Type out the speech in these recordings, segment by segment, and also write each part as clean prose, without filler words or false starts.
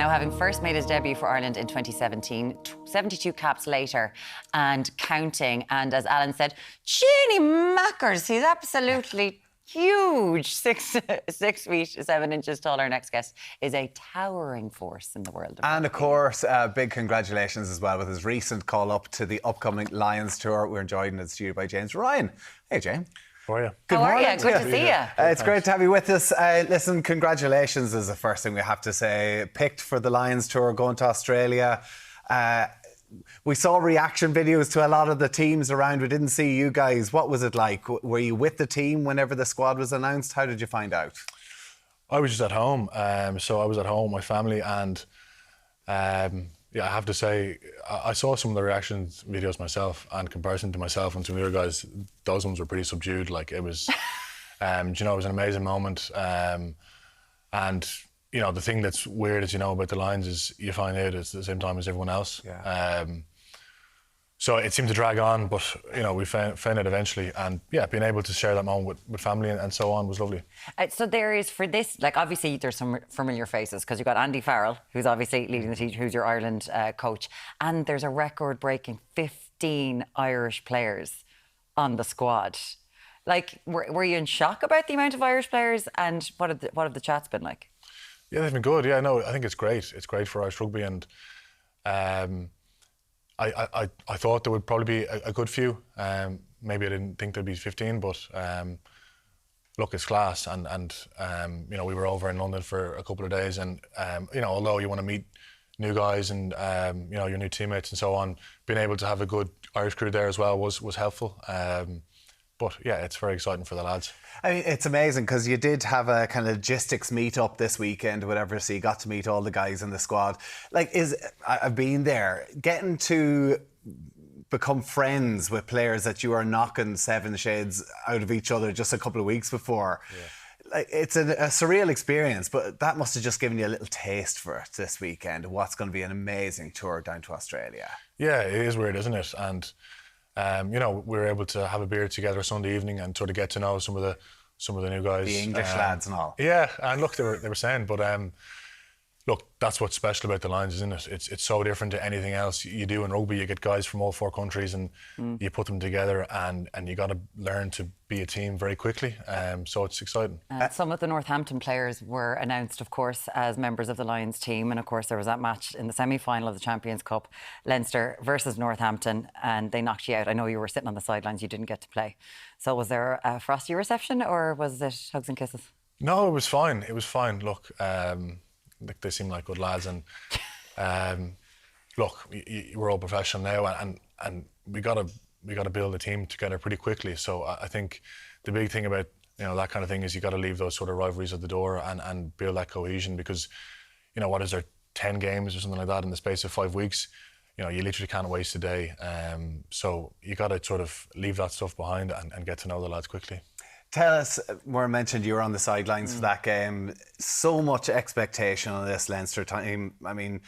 Now, having first made his debut for Ireland in 2017, 72 caps later and counting. And as Alan said, Ginny Mackers, he's absolutely huge. 6 feet 7 inches tall. Our next guest is a towering force in the world. And of course, big congratulations as well with his recent call up to the upcoming Lions tour. We're joined in the studio by James Ryan. Hey, James. How are you? How are you? Good to see you. It's great to have you with us. Listen, congratulations is the first thing we have to say. Picked for the Lions tour, going to Australia. We saw reaction videos to a lot of the teams around. We didn't see you guys. What was it like? Were you with the team whenever the squad was announced? How did you find out? I was just at home. So I was at home, my family, and yeah, I have to say, I saw some of the reaction videos myself, and in comparison to myself and some of the other guys, those ones were pretty subdued. Like, it was, it was an amazing moment. And you know, the thing that's weird, as you know, about the Lions is you find out at the same time as everyone else. Yeah. So it seemed to drag on, but you know, we found it eventually, and yeah, being able to share that moment with family and so on was lovely. So there is, for this, like, obviously there's some familiar faces because you've got Andy Farrell, who's obviously leading the team, who's your Ireland coach, and there's a record-breaking 15 Irish players on the squad. Like, were you in shock about the amount of Irish players, and what have the chats been like? Yeah, they've been good. Yeah, no, I think it's great. It's great for Irish rugby, and I thought there would probably be a good few. Maybe I didn't think there'd be 15, but look, it's class. And you know, we were over in London for a couple of days, and you know, although you want to meet new guys and you know, your new teammates and so on, being able to have a good Irish crew there as well was helpful. But yeah, it's very exciting for the lads. I mean, it's amazing because you did have a kind of logistics meet up this weekend or whatever, so you got to meet all the guys in the squad. Like, I've been there, getting to become friends with players that you are knocking 7 shades out of each other just a couple of weeks before. Yeah. Like, it's a surreal experience, but that must have just given you a little taste for it this weekend. What's going to be an amazing tour down to Australia. Yeah, it is weird, isn't it? And you know, we were able to have a beer together Sunday evening and sort of get to know some of the new guys, the English lads and all. Yeah, and look, they were saying, but look, that's what's special about the Lions, isn't it? It's so different to anything else you do in rugby. You get guys from all 4 countries and you put them together, and you got to learn to be a team very quickly. So it's exciting. Some of the Northampton players were announced, of course, as members of the Lions team, and of course there was that match in the semi-final of the Champions Cup, Leinster versus Northampton, and they knocked you out. I know you were sitting on the sidelines; you didn't get to play. So was there a frosty reception, or was it hugs and kisses? No, it was fine. It was fine. Look. They seem like good lads, and look, we're all professional now, and we got to build a team together pretty quickly. So I think the big thing about, you know, that kind of thing is you got to leave those sort of rivalries at the door and build that cohesion, because, you know, what is there, 10 games or something like that in the space of 5 weeks? You know, you literally can't waste a day. So you got to sort of leave that stuff behind and get to know the lads quickly. Tell us, Maura mentioned you were on the sidelines for that game. So much expectation on this Leinster team. I mean,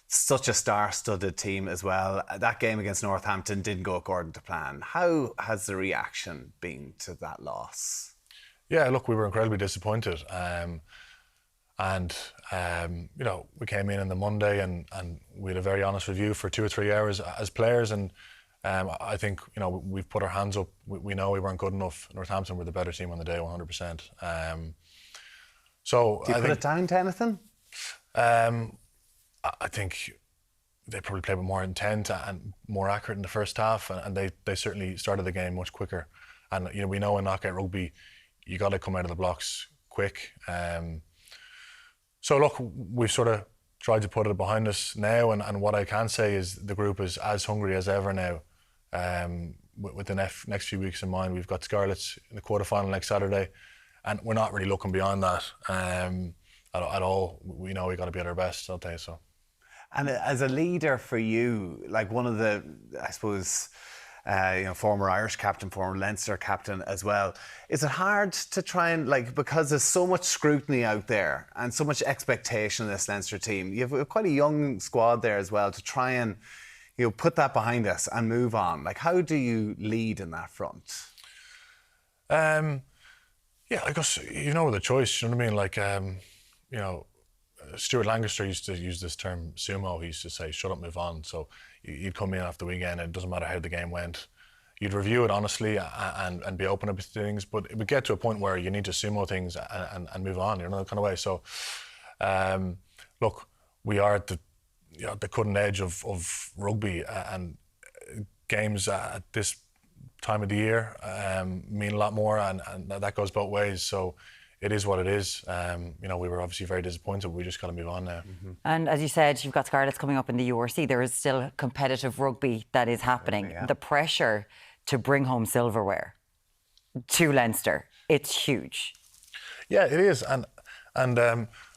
such a star-studded team as well. That game against Northampton didn't go according to plan. How has the reaction been to that loss? Yeah, look, we were incredibly disappointed. And you know, we came in on the Monday and we had a very honest review for 2 or 3 hours as players, and I think, you know, we've put our hands up. We know we weren't good enough. Northampton were the better team on the day, 100%. So do you put it down to anything? I think they probably played with more intent and more accurate in the first half, and they certainly started the game much quicker. And you know, we know in knockout rugby, you got to come out of the blocks quick. So look, we've sort of tried to put it behind us now, and what I can say is the group is as hungry as ever now. With the next few weeks in mind, we've got Scarlets in the quarterfinal next Saturday, and we're not really looking beyond that at all. We know we got to be at our best, I'll tell you so. And as a leader for you, like one of the, I suppose, you know, former Irish captain, former Leinster captain as well, is it hard to try and, like, because there's so much scrutiny out there and so much expectation in this Leinster team, you have quite a young squad there as well, to try and, you know, put that behind us and move on? Like, how do you lead in that front? Yeah, I guess, you know, the choice, you know what I mean? Like, you know, Stuart Lancaster used to use this term sumo. He used to say, "Shut up, move on." So you'd come in after the weekend, and it doesn't matter how the game went. You'd review it honestly and be open about things, but it would get to a point where you need to sumo things and move on, you know, that kind of way. So, look, we are at the cutting edge of rugby, and games at this time of the year mean a lot more, and that goes both ways. So it is what it is. You know, we were obviously very disappointed. We just got to move on now. Mm-hmm. And as you said, you've got Scarlets coming up in the URC. There is still competitive rugby that is happening. The pressure to bring home silverware to Leinster, it's huge. Yeah, it is. And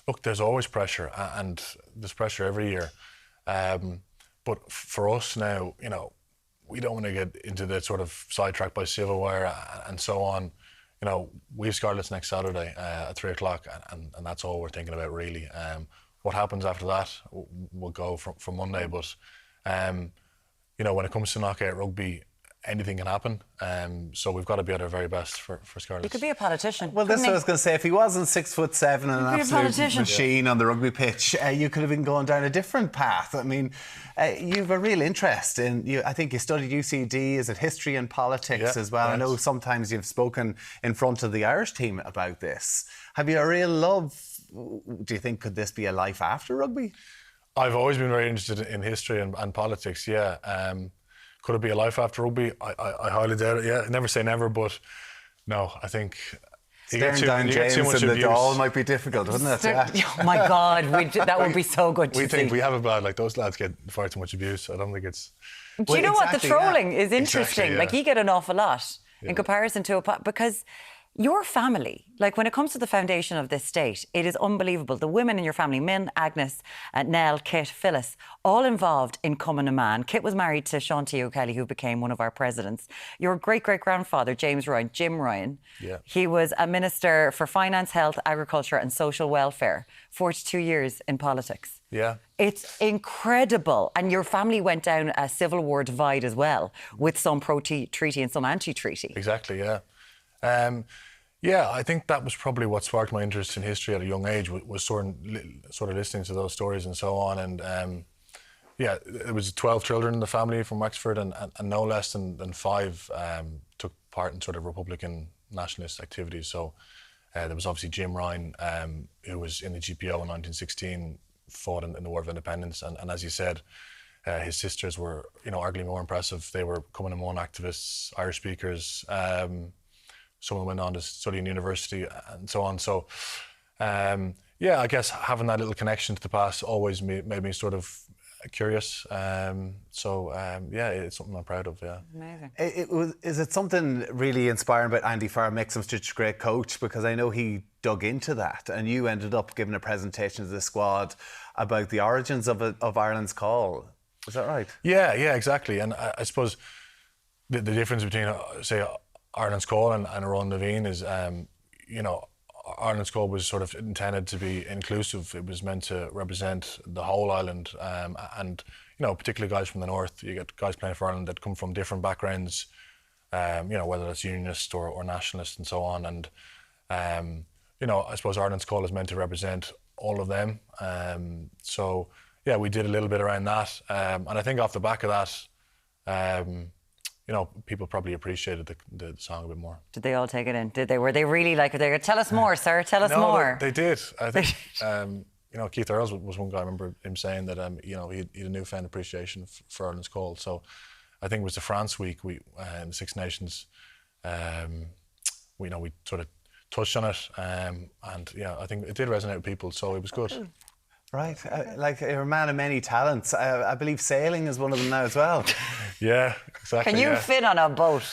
look, there's always pressure, and there's pressure every year. But for us now, you know, we don't want to get into the sort of sidetracked by silverware and so on. You know, we have Scarlets next Saturday at 3:00, and that's all we're thinking about, really. What happens after that will go from Monday. But, you know, when it comes to knockout rugby, anything can happen. So we've got to be at our very best for Scarlets. You could be a politician. Well, that's what I was going to say. If he wasn't 6'7" and an absolute machine on the rugby pitch, you could have been going down a different path. I mean, you've a real interest in. I think you studied UCD. Is it history and politics as well? Yes. I know sometimes you've spoken in front of the Irish team about this. Have you a real love? Do you think could this be a life after rugby? I've always been very interested in history and politics. Yeah. Could it be a life after rugby? I highly doubt it. Yeah, never say never, but no, I think staring down James and the Dáil might be difficult, wouldn't it? Oh my God, that would be so good to see. We think we have a bad, like those lads get far too much abuse. I don't think it's. Do you know what? The trolling is interesting. Exactly, like you get an awful lot in comparison to because your family, like when it comes to the foundation of this state, it is unbelievable. The women in your family, Min, Agnes, Nell, Kit, Phyllis, all involved in coming a man. Kit was married to Sean T. O'Kelly, who became one of our presidents. Your great-great-grandfather, James Ryan, Jim Ryan, he was a minister for finance, health, agriculture and social welfare, 42 years in politics. Yeah. It's incredible. And your family went down a civil war divide as well, with some pro-treaty and some anti-treaty. Exactly, yeah. Yeah, I think that was probably what sparked my interest in history at a young age, was sort of listening to those stories and so on. And yeah, it was 12 children in the family from Wexford, and no less than 5 took part in sort of Republican nationalist activities. So there was obviously Jim Ryan, who was in the GPO in 1916, fought in the War of Independence. And as you said, his sisters were, you know, arguably more impressive. They were coming and one activists, Irish speakers. Some of them went on to study in university and so on. So, yeah, I guess having that little connection to the past always made me sort of curious. So, yeah, it's something I'm proud of, yeah. Amazing. Is it something really inspiring about Andy Farr makes him such a great coach? Because I know he dug into that, and you ended up giving a presentation to the squad about the origins of Ireland's call. Is that right? Yeah, exactly. And I suppose the difference between, say, Ireland's Call and Aron Levine is, you know, Ireland's Call was sort of intended to be inclusive. It was meant to represent the whole island, and you know, particularly guys from the north. You get guys playing for Ireland that come from different backgrounds, you know, whether that's unionist or nationalist and so on. And you know, I suppose Ireland's Call is meant to represent all of them. So yeah, we did a little bit around that, and I think off the back of that, you know, people probably appreciated the song a bit more. Did they all take it in? Did they? Were they really like, they tell us more, sir, tell us more? They did. I think, you know, Keith Earls was one guy, I remember him saying that, you know, he had a newfound appreciation for Ireland's Call. So I think it was the France week, in the Six Nations, we sort of touched on it. And yeah, I think it did resonate with people, so it was good. Right, like you're a man of many talents. I believe sailing is one of them now as well. Yeah, exactly. Can you fit on a boat?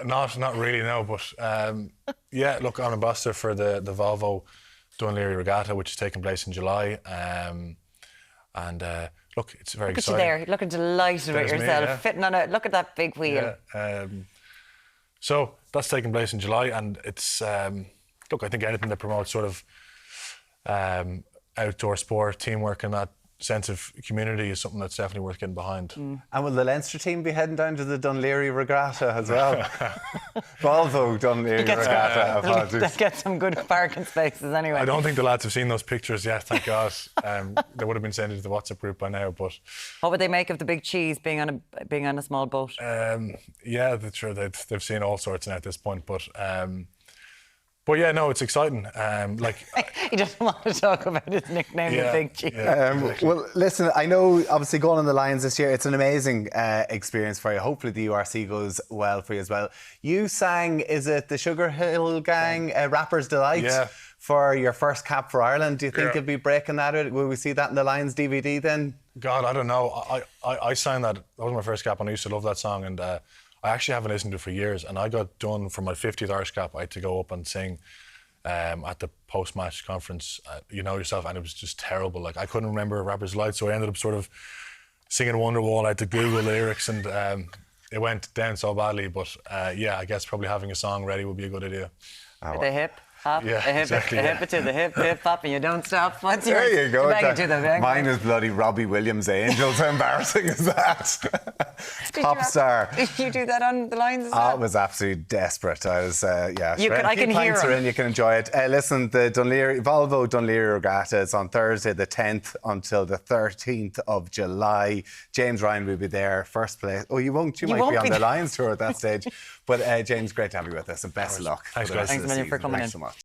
Not really, no. But yeah, look, I'm ambassador for the Volvo Dunleary Regatta, which is taking place in July. And look, it's very exciting. Look at you there, looking delighted with yourself, fitting on it. Look at that big wheel. Yeah. So that's taking place in July, and it's look, I think anything that promotes sort of outdoor sport, teamwork, and that sense of community is something that's definitely worth getting behind. And will the Leinster team be heading down to the Dunleary Regatta as well? Volvo Dunleary Regatta, apologies. They'll get some good parking spaces anyway. I don't think the lads have seen those pictures yet, thank God. They would have been sent into the WhatsApp group by now. But what would they make of the big cheese being on a small boat? Yeah, sure, they've seen all sorts now at this point. But yeah, no, it's exciting. He doesn't want to talk about his nickname, the Big Cheese. Exactly. Well, listen, I know obviously going on the Lions this year, it's an amazing experience for you. Hopefully the URC goes well for you as well. You sang, is it the Sugar Hill Gang, Rapper's Delight? Yeah. For your first cap for Ireland. Do you think you'll be breaking that out? Will we see that in the Lions DVD then? God, I don't know. I sang that. That was my first cap, and I used to love that song. And I actually haven't listened to it for years. And I got done for my 50th Irish cap. I had to go up and sing at the post-match conference. You know yourself, and it was just terrible. Like, I couldn't remember Rapper's Delight, so I ended up sort of singing Wonderwall. I had to Google lyrics, and it went down so badly. But yeah, I guess probably having a song ready would be a good idea. The hip hop, Yeah, the hip, exactly, the yeah. hip to the hip hop, and you don't stop. What's yours? There you go. Mine is is bloody Robbie Williams' Angels. How embarrassing is that? Pop star. Did you do that on the Lines as well? It was absolutely desperate. I was, yeah. I can hear are him. in, you can enjoy it. Listen, the Volvo Dunleary Regatta is on Thursday the 10th until the 13th of July. James Ryan will be there, first place. Oh, you won't. You might be on the Lions tour at that stage. But James, great to have you with us, and best of luck. Thanks, for the guys. rest of Thanks a the million for season. coming Thanks in. so much.